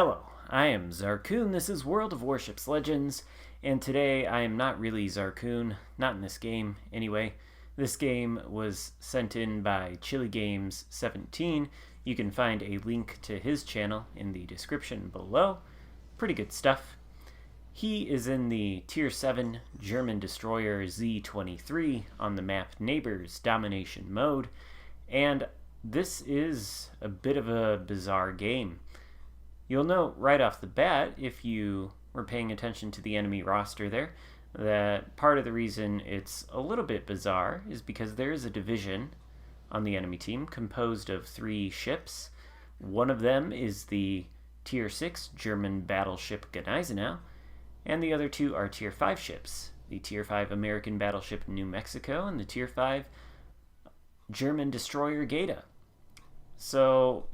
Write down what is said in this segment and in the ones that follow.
Hello, I am Xarkun. This is World of Warships Legends, and today I am not really Xarkun, not in this game anyway. This game was sent in by Chiligamez 17. You can find a link to his channel in the description below. Pretty good stuff. He is in the Tier 7 German destroyer Z-23 on the map Neighbors Domination Mode, and this is a bit of a bizarre game. You'll note right off the bat, if you were paying attention to the enemy roster there, that part of the reason it's a little bit bizarre is because there is a division on the enemy team composed of 3 ships. One of them is the Tier 6 German battleship Gneisenau, and the other 2 are Tier 5 ships, the Tier 5 American battleship New Mexico and the Tier 5 German destroyer Gaeta. So,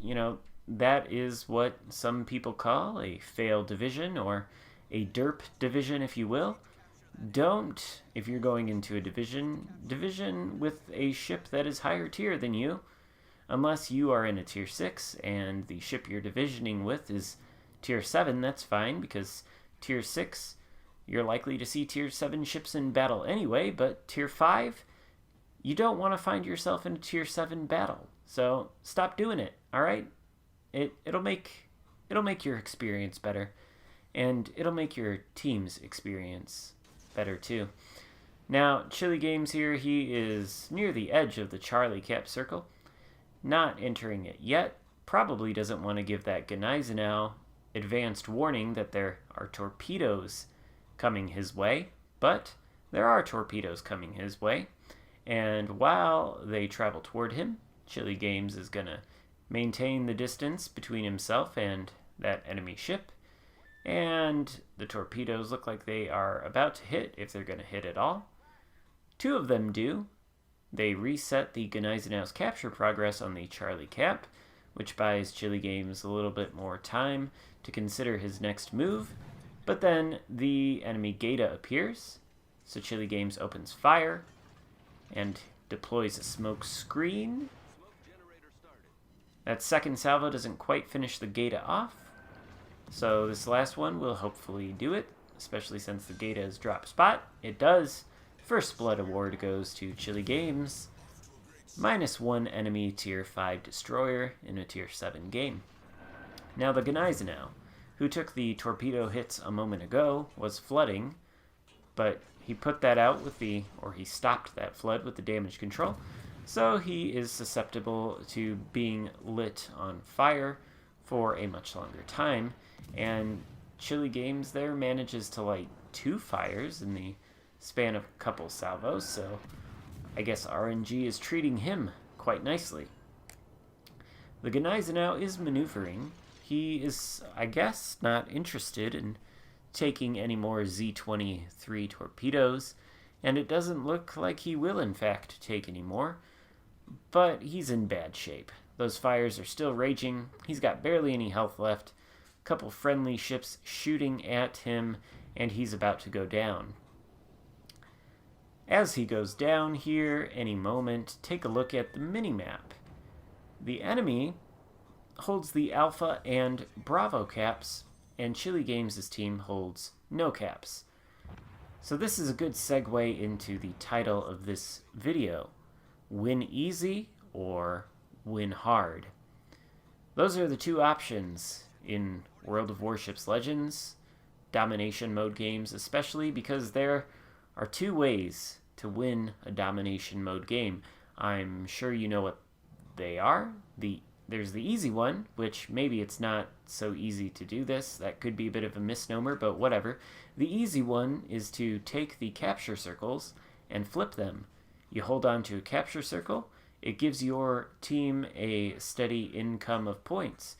that is what some people call a failed division, or a derp division, if you will. Don't, if you're going into a division with a ship that is higher tier than you, unless you are in a Tier 6 and the ship you're divisioning with is Tier 7, that's fine, because Tier 6, you're likely to see Tier 7 ships in battle anyway, but Tier 5, you don't want to find yourself in a Tier 7 battle. So stop doing it, alright? It'll make your experience better, and it'll make your team's experience better too. Now, Chiligamez here, he is near the edge of the Charlie Cap circle, not entering it yet. Probably doesn't want to give that Gneisenau advanced warning that there are torpedoes coming his way, but there are torpedoes coming his way, and while they travel toward him, Chiligamez is gonna maintain the distance between himself and that enemy ship, and the torpedoes look like they are about to hit, if they're going to hit at all. 2 of them do. They reset the Gneisenau's capture progress on the Charlie Cap, which buys Chiligamez a little bit more time to consider his next move, but then the enemy Gaeta appears, so Chiligamez opens fire and deploys a smoke screen. That second salvo doesn't quite finish the Gaeta off, so this last one will hopefully do it, especially since the Gaeta has dropped spot. It does. First blood award goes to Chiligamez. -1 enemy Tier 5 destroyer in a Tier 7 game. Now the Gneisenau, who took the torpedo hits a moment ago, was flooding, but he put that out with he stopped that flood with the damage control. So he is susceptible to being lit on fire for a much longer time, and Chiligamez there manages to light 2 fires in the span of a couple salvos, so I guess RNG is treating him quite nicely. The Gneisenau is maneuvering. He is, I guess, not interested in taking any more Z-23 torpedoes, and it doesn't look like he will in fact take any more. But he's in bad shape. Those fires are still raging. He's got barely any health left. A couple friendly ships shooting at him, and he's about to go down. As he goes down here, any moment, take a look at the minimap. The enemy holds the Alpha and Bravo caps, and Chiligamez' team holds no caps. So this is a good segue into the title of this video. Win easy or win hard. Those are the 2 options in World of Warships Legends, domination mode games especially, because there are 2 ways to win a domination mode game. I'm sure you know what they are. There's the easy one, which maybe it's not so easy to do this. That could be a bit of a misnomer, but whatever. The easy one is to take the capture circles and flip them. You hold on to a capture circle, it gives your team a steady income of points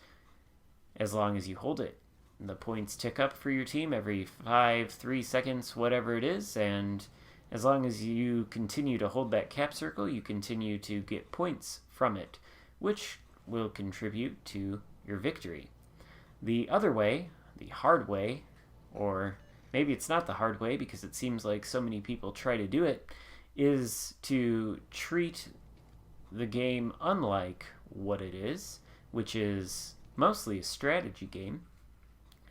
as long as you hold it. The points tick up for your team every 3 seconds, whatever it is, and as long as you continue to hold that cap circle, you continue to get points from it, which will contribute to your victory. The other way, the hard way, or maybe it's not the hard way because it seems like so many people try to do it, is to treat the game unlike what it is, which is mostly a strategy game.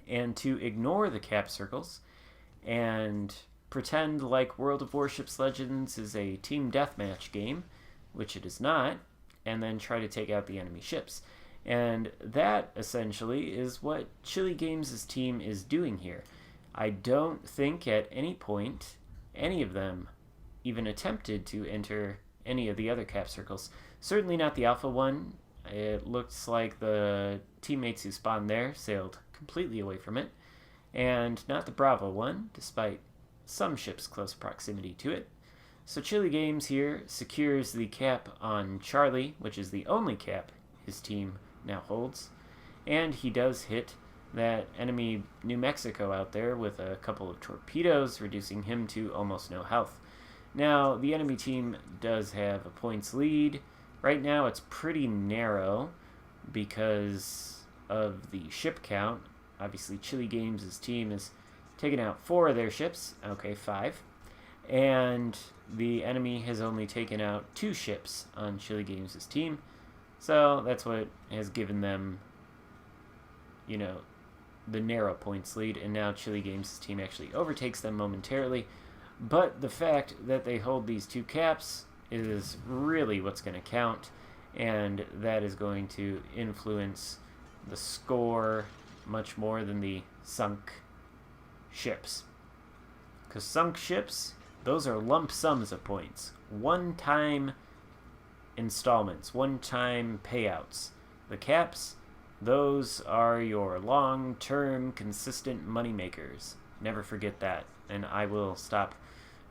and to ignore the cap circles and pretend like World of Warships Legends is a team deathmatch game, which it is not, and then try to take out the enemy ships. And that essentially is what Chiligamez' team is doing here. I don't think at any point any of them even attempted to enter any of the other cap circles. Certainly not the Alpha one. It looks like the teammates who spawned there sailed completely away from it. And not the Bravo one, despite some ships' close proximity to it. So Chiligamez here secures the cap on Charlie, which is the only cap his team now holds. And he does hit that enemy New Mexico out there with a couple of torpedoes, reducing him to almost no health. Now, the enemy team does have a points lead. Right now, it's pretty narrow because of the ship count. Obviously, Chiligamez' team has taken out 4 of their ships. Okay, 5. And the enemy has only taken out 2 ships on Chiligamez' team. So that's what has given them, you know, the narrow points lead. And now Chiligamez' team actually overtakes them momentarily. But the fact that they hold these 2 caps is really what's going to count. And that is going to influence the score much more than the sunk ships. Because sunk ships, those are lump sums of points. One-time installments, one-time payouts. The caps, those are your long-term, consistent moneymakers. Never forget that. And I will stop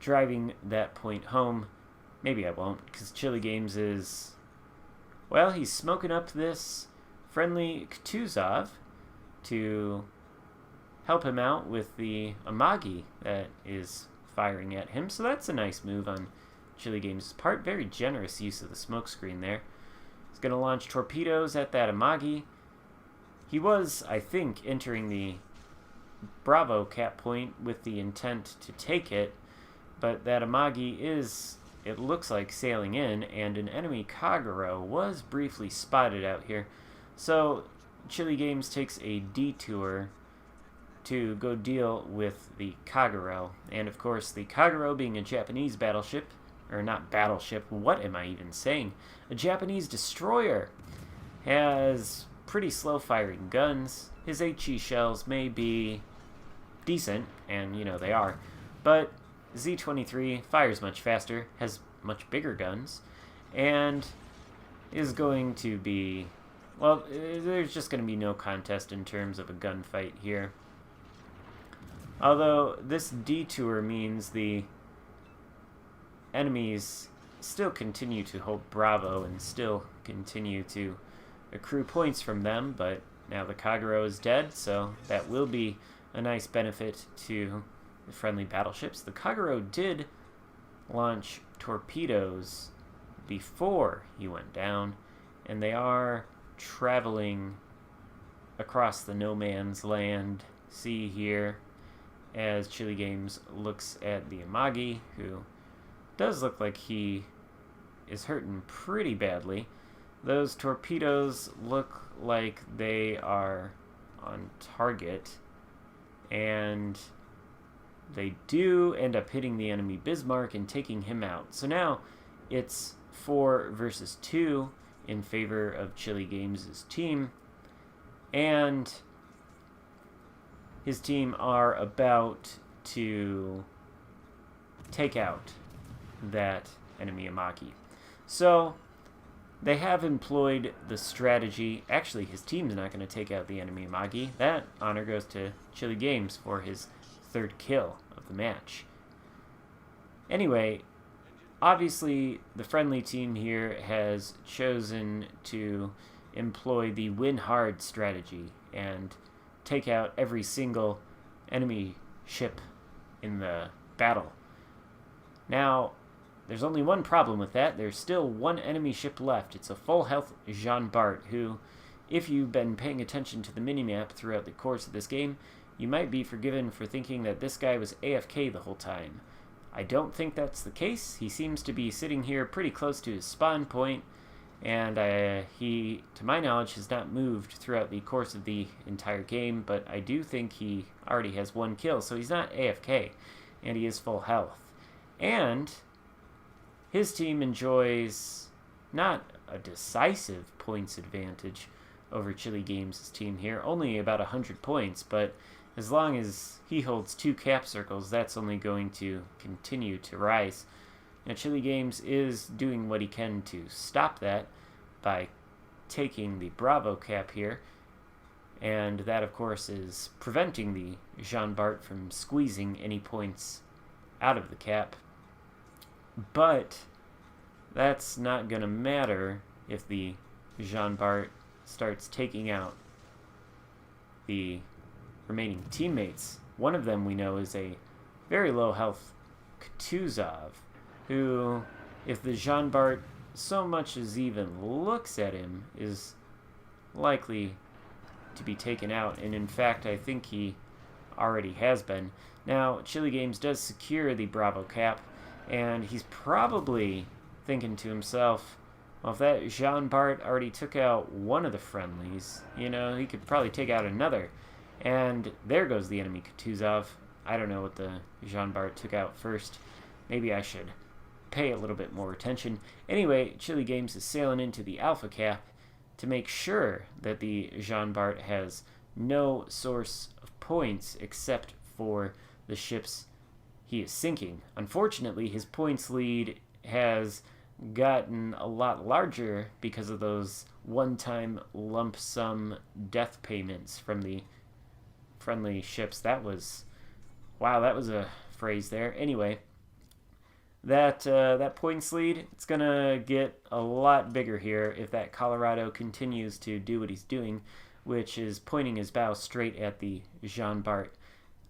driving that point home. Maybe I won't, because Chiligamez is... well, he's smoking up this friendly Kutuzov to help him out with the Amagi that is firing at him. So that's a nice move on Chiligamez' part. Very generous use of the smokescreen there. He's going to launch torpedoes at that Amagi. He was, I think, entering the Bravo cap point with the intent to take it, but that Amagi is, it looks like, sailing in, and an enemy Kagero was briefly spotted out here. So Chiligamez takes a detour to go deal with the Kagero. And of course, the Kagero being a Japanese battleship, or not battleship, what am I even saying? A Japanese destroyer, has pretty slow firing guns. His HE shells may be decent, and you know they are, but Z-23 fires much faster, has much bigger guns, and is going to be, well, there's just going to be no contest in terms of a gunfight here. Although this detour means the enemies still continue to hold Bravo and still continue to accrue points from them, but now the Kagero is dead, so that will be a nice benefit to the friendly battleships. The Kagero did launch torpedoes before he went down, and they are traveling across the no man's land sea here as Chiligamez looks at the Amagi, who does look like he is hurting pretty badly. Those torpedoes look like they are on target, and they do end up hitting the enemy Bismarck and taking him out. So now it's 4 versus 2 in favor of Chiligamez' team, and his team are about to take out that enemy Amagi. So they have employed the strategy. Actually, his team's not going to take out the enemy Amagi. That honor goes to Chiligamez for his 3rd kill of the match. Anyway, obviously the friendly team here has chosen to employ the win hard strategy and take out every single enemy ship in the battle. Now, there's only one problem with that. There's still 1 enemy ship left. It's a full health Jean Bart, who, if you've been paying attention to the minimap throughout the course of this game, you might be forgiven for thinking that this guy was AFK the whole time. I don't think that's the case. He seems to be sitting here pretty close to his spawn point, and he, to my knowledge, has not moved throughout the course of the entire game, but I do think he already has 1 kill, so he's not AFK, and he is full health. And his team enjoys not a decisive points advantage over Chiligamez' team here, only about 100 points, but as long as he holds 2 cap circles, that's only going to continue to rise. Now, Chiligamez is doing what he can to stop that by taking the Bravo cap here, and that, of course, is preventing the Jean Bart from squeezing any points out of the cap. But that's not going to matter if the Jean Bart starts taking out the remaining teammates. One of them we know is a very low health Kutuzov, who, if the Jean Bart so much as even looks at him, is likely to be taken out. And in fact, I think he already has been. Now, Chiligamez does secure the Bravo cap, and he's probably thinking to himself, well, if that Jean Bart already took out one of the friendlies, you know, he could probably take out another. And there goes the enemy Kutuzov. I don't know what the Jean Bart took out first. Maybe I should pay a little bit more attention. Anyway, Chiligamez is sailing into the Alpha cap to make sure that the Jean Bart has no source of points except for the ships he is sinking. Unfortunately, his points lead has gotten a lot larger because of those one-time lump sum death payments from the friendly ships. That was, wow, that was a phrase there. Anyway, that points lead, it's gonna get a lot bigger here if that Colorado continues to do what he's doing, which is pointing his bow straight at the Jean Bart.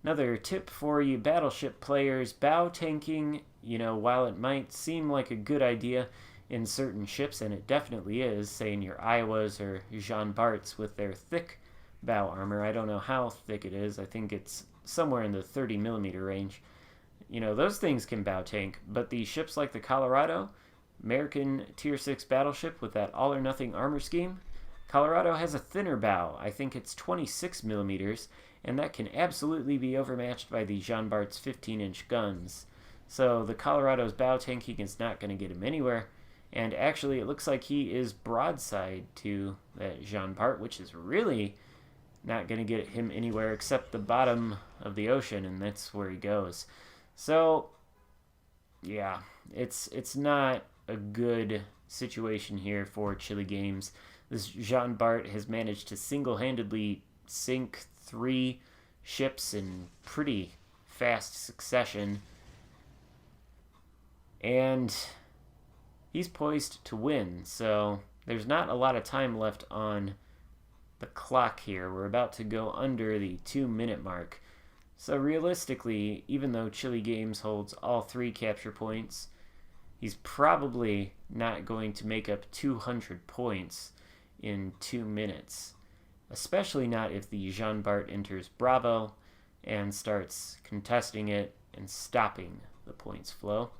Another tip for you battleship players: bow tanking, you know, while it might seem like a good idea in certain ships, and it definitely is, say in your Iowas or Jean Barts with their thick bow armor. I don't know how thick it is. I think it's somewhere in the 30 millimeter range. You know, those things can bow tank, but the ships like the Colorado, American Tier 6 battleship with that all-or-nothing armor scheme, Colorado has a thinner bow. I think it's 26 millimeters, and that can absolutely be overmatched by the Jean Bart's 15-inch guns. So the Colorado's bow tanking is not going to get him anywhere, and actually it looks like he is broadside to that Jean Bart, which is really not going to get him anywhere except the bottom of the ocean, and that's where he goes. So, yeah, it's not a good situation here for Chiligamez. This Jean Bart has managed to single-handedly sink 3 ships in pretty fast succession, and he's poised to win. So there's not a lot of time left on the clock here. We're about to go under the 2-minute mark. So realistically, even though Chiligamez holds all 3 capture points, he's probably not going to make up 200 points in 2 minutes. Especially not if the Jean Bart enters Bravo and starts contesting it and stopping the points flow.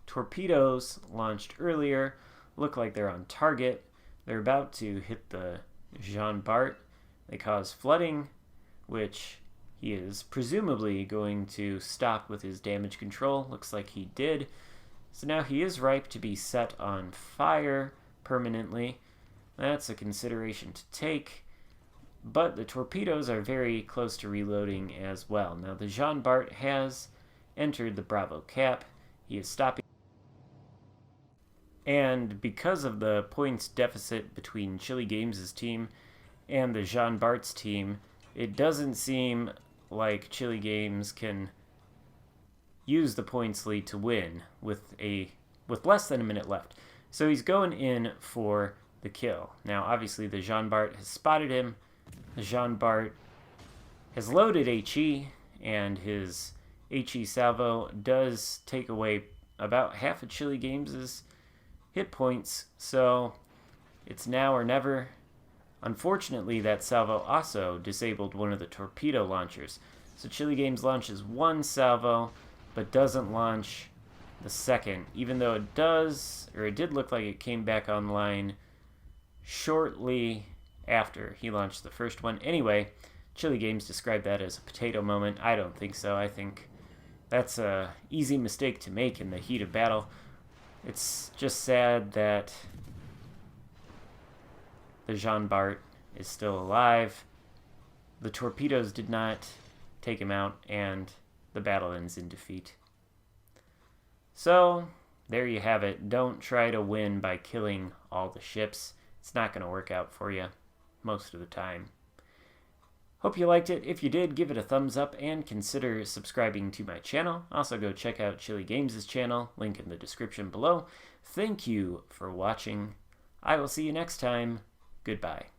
Torpedoes launched earlier look like they're on target. They're about to hit the Jean Bart. They cause flooding, which he is presumably going to stop with his damage control. Looks like he did. So now he is ripe to be set on fire permanently. That's a consideration to take. But the torpedoes are very close to reloading as well. Now the Jean Bart has entered the Bravo cap. He is stopping. And because of the points deficit between Chiligamez' team and the Jean Bart's team, it doesn't seem like Chiligamez can use the points lead to win with less than a minute left. So he's going in for the kill. Now obviously the Jean Bart has spotted him. The Jean Bart has loaded HE, and his HE salvo does take away about half of Chiligamez' hit points, so it's now or never. Unfortunately, that salvo also disabled one of the torpedo launchers. So Chiligamez launches 1 salvo, but doesn't launch the second, even though it did look like it came back online shortly after he launched the first one. Anyway, Chiligamez described that as a potato moment. I don't think so. I think that's a easy mistake to make in the heat of battle. It's just sad that the Jean Bart is still alive. The torpedoes did not take him out, and the battle ends in defeat. So, there you have it. Don't try to win by killing all the ships. It's not going to work out for you most of the time. Hope you liked it. If you did, give it a thumbs up and consider subscribing to my channel. Also, go check out Chiligamez' channel, link in the description below. Thank you for watching. I will see you next time. Goodbye.